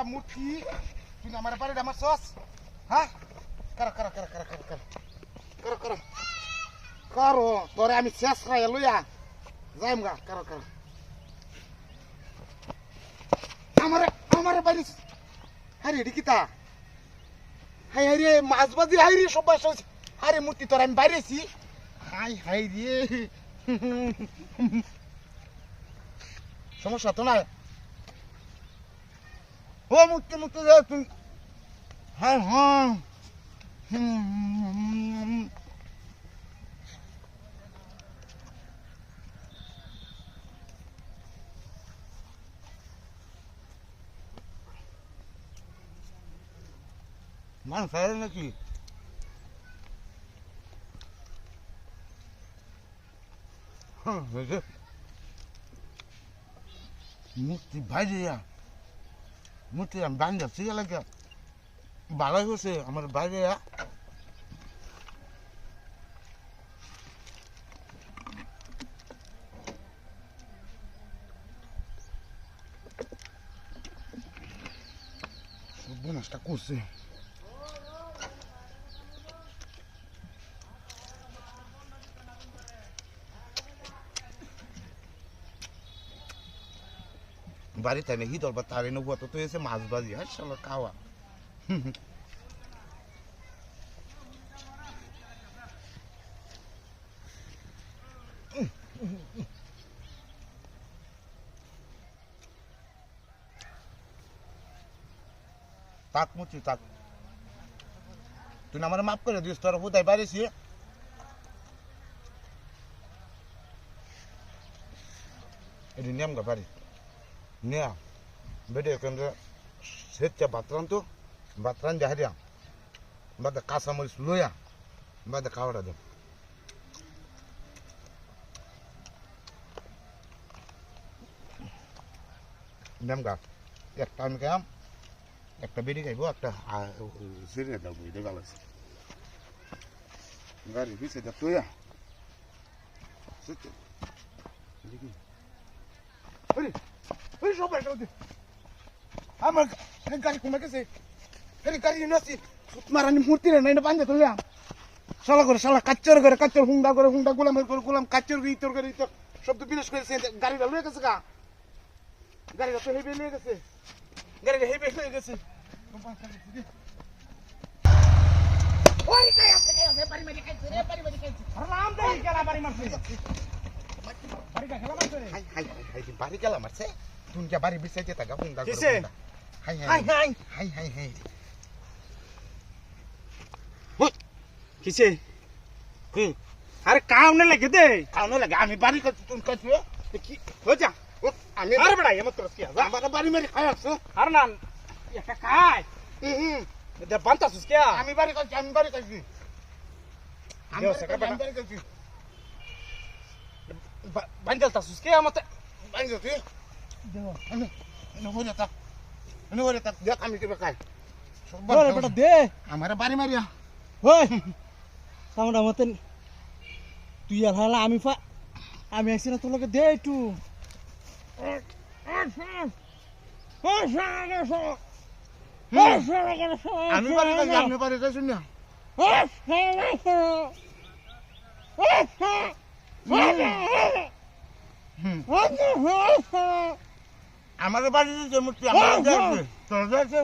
মুঠি তুই আমার বাড়িটা আমার সস হ্যাঁ কর কর কর কর কর কর কর কর করো তোরে আমি শেষ খাই লইয়া যাইম গা কর কর আমারে আমারে বাড়ি আরে এডি কিতা হাই হাই রে মাছ বাজি হাই রে সবাই সস আরে মূর্তি তোর আমি বাইরেছি হাই হাই রে সমস্যা তো না ও মুক্তি মুক্তি তুই হ্যাঁ হ্যাঁ মান ফেলে নাকি মুক্তি বাইরে মুক্তি আমি বান যাচ্ছি এলাকা ভালো হয়েছে আমার বাইরে সর্বনাশটা করছে বাড়িতে নাকি তোর বা তারে নেবো তো এসে মাছ বাজি হ্যাঁ শালা খাওয়া তাক মুচি তাক তুই আমার মাফ করে দিস তোর কোথায় বাড়িছি এটি নিয়ম গা বাড়ি নিয়া বেডে কেন্দ্রে সেচ্চা বাতরান জাহারিয়া বাদে কাঁচামরিচ লইয়া বাদে খাওয়াটা দেব নিয়ম গা একটা আমি খাম একটা বেডি খাইব একটা সিরিয়া দেবো এটা ভালো আছে গাড়ি পিছিয়ে দেব তুই সেচ্চা দেখি সবাই আমার গাড়ি কমে গেছে গাড়ি নাচি মারানি মূর্তি রে নাই বান্ধে তুললাম শালা কাচ্চর হুন্ডা গোলাম কাচ্চর ইতর করে ইতর শব্দ বিনাশ করেছে গাড়িটা লয়ে গেছে গা গাড়িটা তো হেবে লয়ে গেছে ওই কাই আছে বাড়ি মারি খাইছে রে বাড়ি খাইছে রাম দেই গেলা বাড়ি মারছে বাড়িটা খেলা মারছে রে হাই বাড়ি খেলা মারছে তুই যা বাড়ি বিছাইতে থাকা হুন্ডা কিসে হাই কিসে আরে কাউনে লাগে দে কাউনে লাগে আমি বাড়ি করছি তুমি করছি কি হো যা আমি আরে বড়া এমন তোর কি আমার বাড়ি মারি খাই আসছো আর না একটা খাই দে বান্তাছিস কি আমি বাড়ি করছি আমি বাড়ি করছি বান্তাছিস কি আমাতে বাড়ি দেব হরে থাক দেখ আমি কি খাই বড় বড় দে আমার বাড়ি মারিয়া ওই সামনে মতন তুই আর হালা আমি আইছি না তোর লগে দে একটু আমি বাড়ি করছি আপনি বাড়ি করছেন না আমাদের বাড়িতে যে মূর্তি আমার দেখছে তোর দেখছে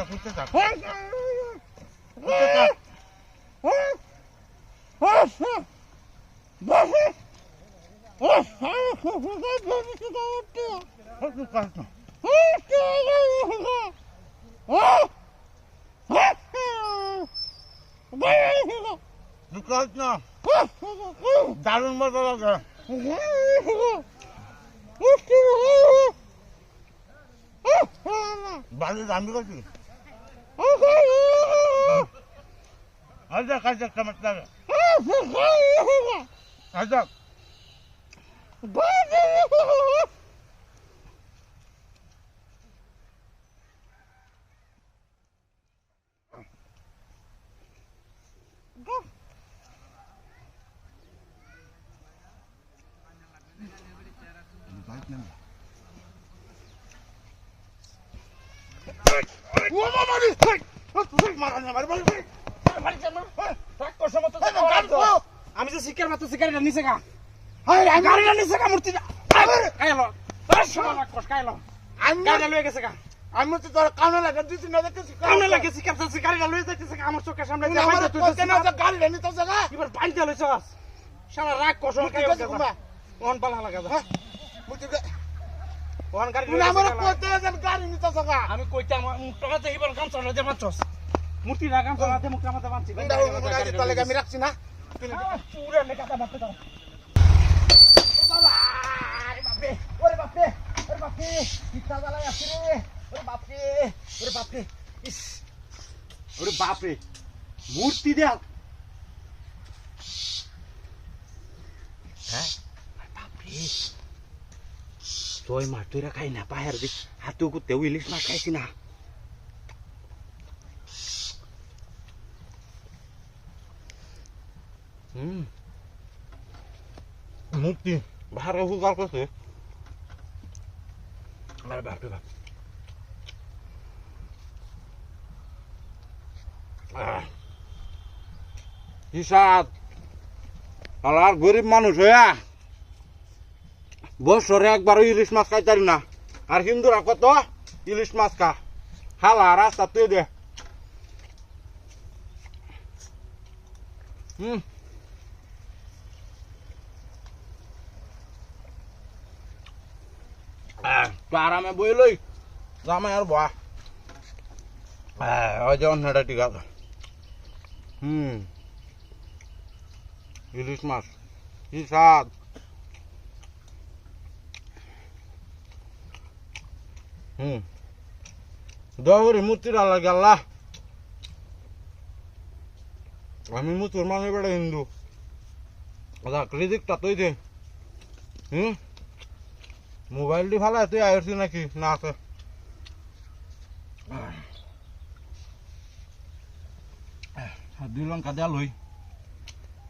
ফুটতে থাক না দারুণ মজা লাগে বাড়ি রান্না করছি আচ্ছা কাজা কেমন লাগে আচ্ছা ও মারি তুই মারা না মারি মারি জানো রাগ করছ মত গাড়ি ও আমি যে শিকার মাত্র শিকারিটা নিছে গা হাই গাড়িটা নিছে গা মূর্তিটা কাইলো বাস রাগ করছ কাইলো গাড়িটা লয়ে গেছে গা আমি তো তোর কানে লাগা দিছি না দেখতেছি কামনে লাগে শিকার শিকারিটা লয়ে যাইতেছে গা আমার চোখের সামনে তুই আমার তো কেন যে গাড়ি রেনি তো জায়গা এবার পাইতে লইছস সারা রাগ করছ কাইলো ওন পালা লাগা যা মুতি ওন গাড়ি তুই আমার কোতে যে গাড়ি নি তো জায়গা আমি কইতে আমার মুখটা দেখি বল কাম চলে দে মারছস মূর্তি রাগাম চলাতে মুখটা মাথা বানছি গাড়ি তো লাগা আমি রাখছি না পুরা লেখাটা বাপে দাও বাবা বাপরে ওরে বাপরে ওরে বাপরে কিতা জ্বালাই আছে রে ওরে বাপরে ইস ওরে বাপ রে মূর্তি দেখ হ্যাঁ বাপ রে তোই মার তুই খাই না পাহাড় দি হাতু কুতে ইলিশ মাছ খাইছি না মূর্তি ভাড়া হুকার করছে আরে বাপ রে বাপ হিসাব আর গরিব মানুষ হইয়া বছরে একবার ইলিশ মাছ খাইতারি না আর হিন্দুরা কত ইলিশ মাছ খা হালা রাস্তা তুই দে তো আরামে বই লই জামাই আর বা ওই যে অন্যটা ঠিক আছে ইলিশ মাছ কি স্বাদ দৌড়ি মূর্তিটা লাগে আল্লাহ আমি মুসলমান বেড়ে হিন্দু রিজিকটা তুই দে মোবাইলটি ভালো তুই আইসি নাকি না আছে দুই লঙ্কা দেয়া লই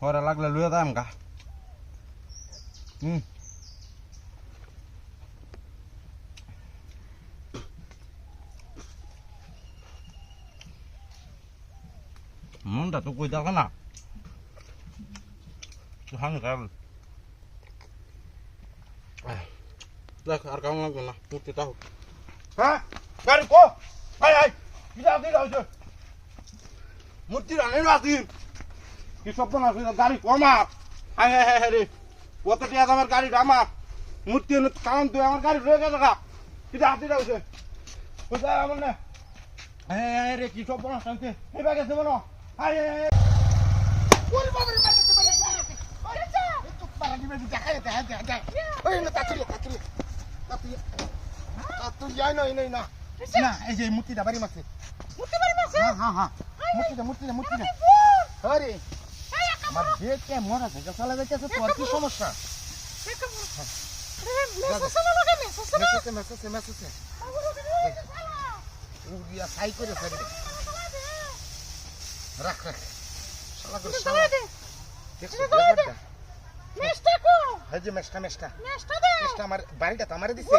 পরে লাগলে লুয়ে যাম গা মনটা তো কই দেখে না হানি খাই দেখ আর কেমন লাগবে না মূর্তি তাও হ্যাঁ গাড়ি কো আই আই কিটা হইছে মূর্তি রানে রাতি কি সব না গাড়ি কমা হাই হাই হাই রে কত টাকা আমার গাড়িটা আমার মূর্তি কারণ তুই আমার গাড়ি রয়ে গেছে গা কিটা হাতি হইছে কোথায় আমার না হ্যাঁ রে কি সব না শান্তি এবার গেছে বলো হাই হাই ওরে বাবা রে ওরে চা তুই পারা দিবে দেখা যা ওই না তাতুলি যাই না না না এই যে মূর্তিটা বাড়ি মারছে হ্যাঁ মূর্তিটা আরে আমার দেখে মরা থেকে চলে যাইতেছে তোর কি সমস্যা মেসেছে উড়িয়া সাই করে ফেলে রাখ শালা করে শালা দেখছো ব্যাপারটা এই যে মেশটা আমার বাড়িটা তো আমারে দিছে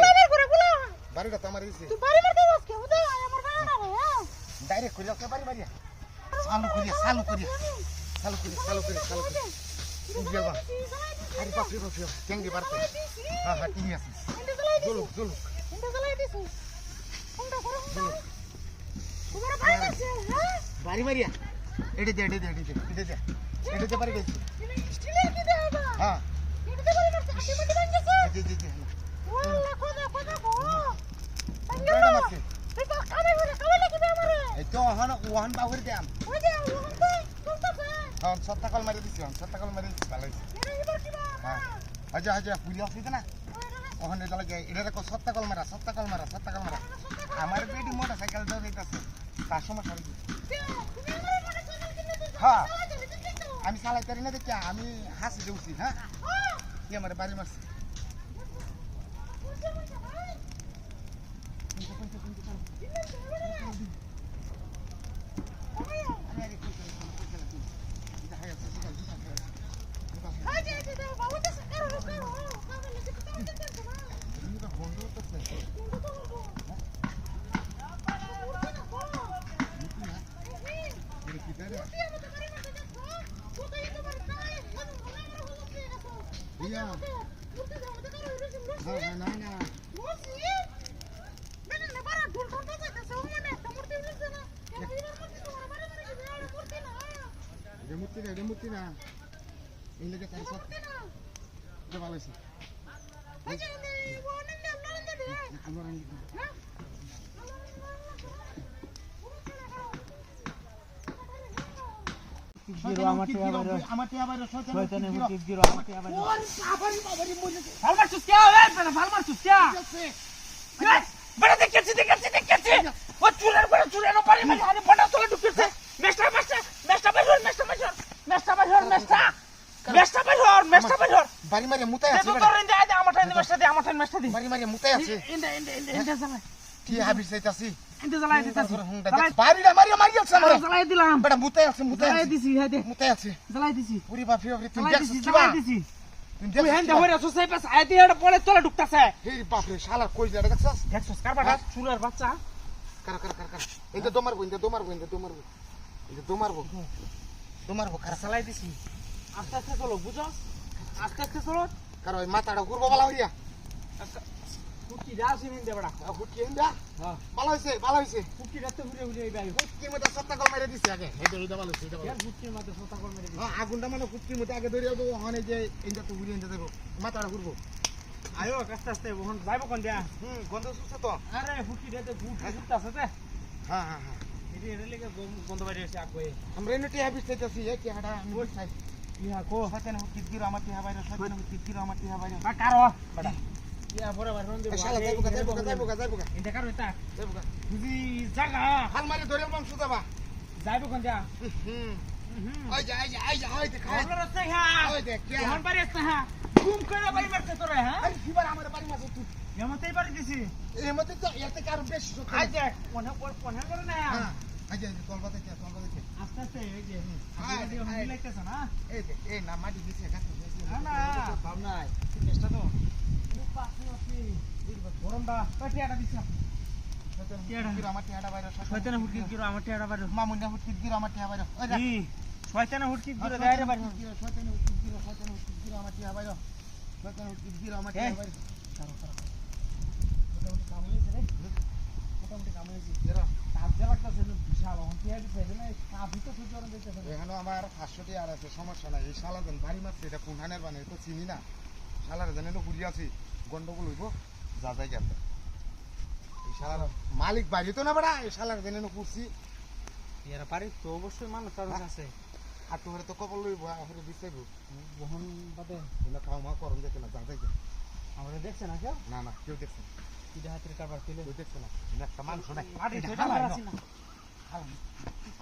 বাড়িটা তো আমারে দিছে ডাইরেক্ট করে আসলে বাড়ি চালু করি উড়িয়া বা আরে বাপরে কেঙ্গে পারতে হ্যাঁ ঠিক আছে জলুক বাড়ি মারিয়া এডে দে বাড়ি গেছে হ্যাঁ এই তো ওহান বাবুর দাম সত্তাকল মারি দিছি ভালো হয়েছে হ্যাঁ হাজা পুলি আসছে না ওখানে এটা সত্তাকল মারা আমার বেটি মোটর সাইকেল দেওয়া যাইতেছে তার সমস্যা কি হ্যাঁ আমি চালাইতে পারি না দেখি আমি হাসি দেউছি হ্যাঁ কি আমার বাড়ি মারছি মূর্তি না এই লেগে তার সব ভালো হয়েছে বাড়ি মারিয়া মুতাই আছে বাড়ি মারিয়া মুতাই আছে কি হাবির চাইতাছি বাড়িটা মারিয়া মারিয়াছে আমারে বেটা মুতাই আছে মুতাই আছে পুরি বাপি বাপি তুমি দেখছিস কি বা তুমি দেখছিস এই বাপ রে শালা কই যা দেখছস কারা এটা দমারবো কারা চালাই দিছি আস্তে আস্তে চলো বুঝো আস্তে আস্তে চলো কারো ওই মাথাটা ঘুরবো বালা হইয়া কুকি দাসি নিন দেবড়া হুটকি হেন্দা ভালো হইছে কুকি রাতে ঘুরে ঘুরে এই ভাই হুটকির মধ্যে সত্তা কল মেরে দিছে আগে এইটা ভালো হইছে এর কুকির মধ্যে সোতা কল মেরে দিছে আগুনটা মানে হুটকির মধ্যে আগে ধরে দেবো ওখানে যে এইটা তো ঘুরে এনে দেবো মাথাটা ঘুরবো আয়ো আস্তে আস্তে ওহন যাইবো কোন দিয়া গন্ধ শুনছে তো আরে কুকি রাতে ঘুরতাছে তে হ্যাঁ এর লেগে বন্ধ বাইরে এসে আগবে আমরা এনে হাবিস চাইতাছি কি হাডা আমি বলছাই ইহা কো সতেন হুটকি গিরো আমার টিহা বাইরে সতেন হুটকি গিরো আমার টিহা বাইরে বা কারো বড়া ইয়া বরাবর হন দেব শালা যাইবো গা এটা কারো এটা যাইবো গা বুঝি জায়গা হাল মারি ধরে বংশ যাবা যাইবো কোন দিয়া ওই যা খায় ওগুলো রাস্তা হ্যাঁ ওই দেখ কি ওহন বাড়ি আসছে হ্যাঁ ঘুম করে বাড়ি মারতে তোরে হ্যাঁ আরে কিবার আমার বাড়ি মাছ তুই এমতেই বাড়ি দিছি এর মধ্যে তো এতে কার বেশি সত্য আই দেখ কোনে করে না হ্যাঁ আজ তলবা দেখে আস্তে আস্তে এই যে মিলাইতেছ না এই দেখ এই না মাটি দিছে গাছে না ভাব নাই চেষ্টা তো পাশে আছে গরমটা পেটিয়াটা দিছ আমার টিহাটা বাইরে শয়তানে হুটকি গিরো আমার টিয়াটা বাইরে মামুন্ডা হুটকি গিরো আমার টিহা বাইরে ওই দেখ ই শয়তানে হুটকি গিরো দেয় রে বাইরে শয়তানে হুটকি গিরো আমার টিহা বাইরে শয়তানে হুটকি গিরো আমার টিহা বাইরে মোটামুটি কাম হয়েছে এখানে আমার 500 টাকা আর আছে সমস্যা নাই এই শালা যেন বাড়ি মারছে এটা কোনখানের বানে তো চিনি না শালার যেন ঘুরি আছি গন্ডগোল হইব যা যাই গেছে এই শালার মালিক বাড়ি তো না বেড়া এই শালার যেন করছি এরা পারি তো অবশ্যই মানুষ কারণ আছে হাঁটু হরে তো কবল লইব হরে দিছে বহন বাদে এগুলো খাওয়া মা করম দেখে না যা যাই আমরা দেখছে না কেউ না কেউ দেখছে কি হাতের কারবার ছিল কেউ দেখছে না একটা মানুষ নাই মাটি তো না